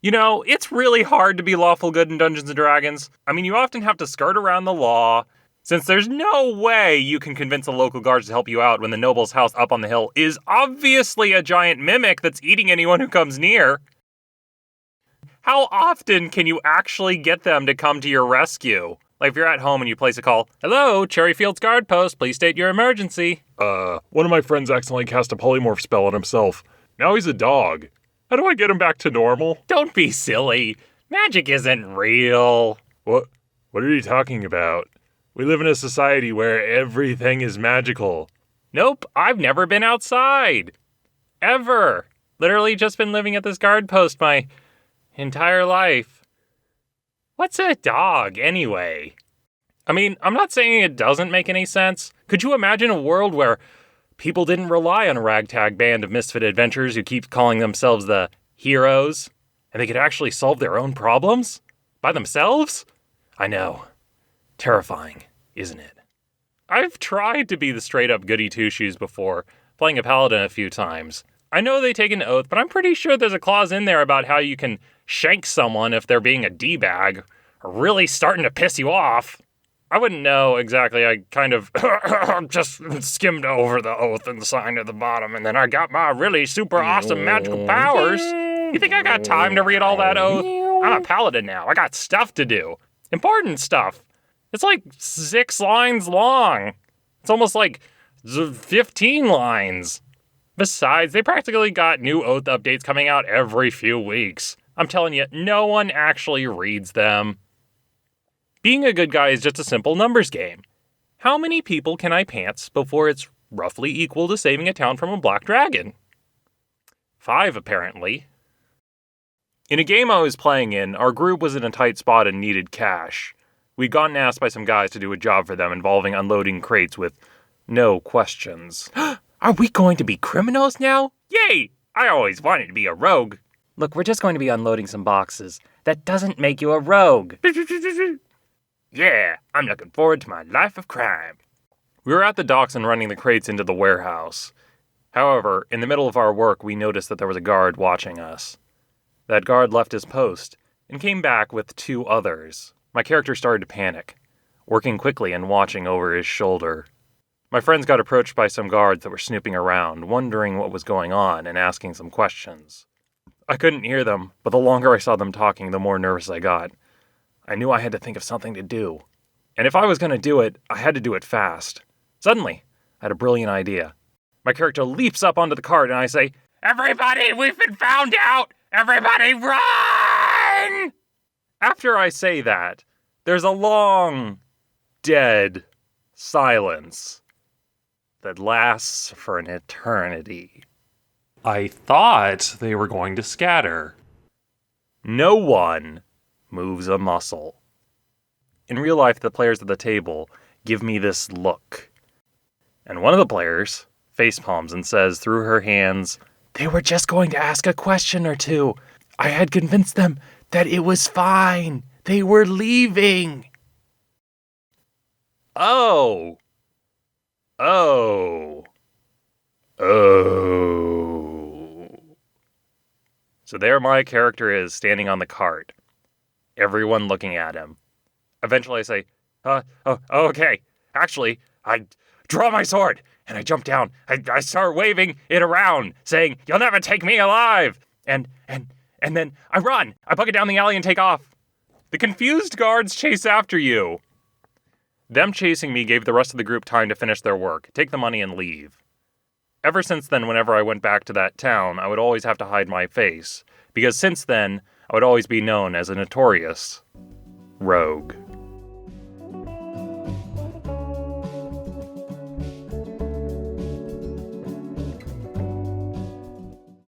You know, it's really hard to be lawful good in Dungeons & Dragons. I mean, you often have to skirt around the law, since there's no way you can convince the local guards to help you out when the noble's house up on the hill is obviously a giant mimic that's eating anyone who comes near. How often can you actually get them to come to your rescue? Like if you're at home and you place a call, "Hello, Cherryfields Guard Post, please state your emergency." One of my friends accidentally cast a polymorph spell on himself. Now he's a dog. How do I get him back to normal? Don't be silly. Magic isn't real. What are you talking about? We live in a society where everything is magical. Nope, I've never been outside. Ever. Literally just been living at this guard post my entire life. What's a dog, anyway? I mean, I'm not saying it doesn't make any sense. Could you imagine a world where people didn't rely on a ragtag band of misfit adventurers who keep calling themselves the heroes, and they could actually solve their own problems? By themselves? I know. Terrifying, isn't it? I've tried to be the straight-up goody two-shoes before, playing a paladin a few times. I know they take an oath, but I'm pretty sure there's a clause in there about how you can shank someone if they're being a D-bag, or really starting to piss you off. I wouldn't know exactly. I kind of just skimmed over the oath and signed at the bottom, and then I got my really super awesome magical powers. You think I got time to read all that oath? I'm a paladin now. I got stuff to do. Important stuff. It's like 6 lines long. It's almost like 15 lines. Besides, they practically got new oath updates coming out every few weeks. I'm telling you, no one actually reads them. Being a good guy is just a simple numbers game. How many people can I pants before it's roughly equal to saving a town from a black dragon? 5, apparently. In a game I was playing in, our group was in a tight spot and needed cash. We'd gotten asked by some guys to do a job for them involving unloading crates with no questions. Are we going to be criminals now? Yay! I always wanted to be a rogue. Look, we're just going to be unloading some boxes. That doesn't make you a rogue. Yeah, I'm looking forward to my life of crime. We were at the docks and running the crates into the warehouse. However, in the middle of our work, we noticed that there was a guard watching us. That guard left his post and came back with 2 others. My character started to panic, working quickly and watching over his shoulder. My friends got approached by some guards that were snooping around, wondering what was going on and asking some questions. I couldn't hear them, but the longer I saw them talking, the more nervous I got. I knew I had to think of something to do. And if I was going to do it, I had to do it fast. Suddenly, I had a brilliant idea. My character leaps up onto the cart and I say, "Everybody, we've been found out! Everybody run!" After I say that, there's a long, dead silence that lasts for an eternity. I thought they were going to scatter. No one moves a muscle. In real life, the players at the table give me this look. And one of the players facepalms and says through her hands, "They were just going to ask a question or two. I had convinced them that it was fine. They were leaving." Oh. So there my character is, standing on the cart. Everyone looking at him. Eventually I say, okay. Actually, I draw my sword, and I jump down. I start waving it around, saying, "You'll never take me alive!" And then I run. I bucket down the alley and take off. The confused guards chase after you. Them chasing me gave the rest of the group time to finish their work, take the money, and leave. Ever since then, whenever I went back to that town, I would always have to hide my face, because since then, I would always be known as a notorious rogue.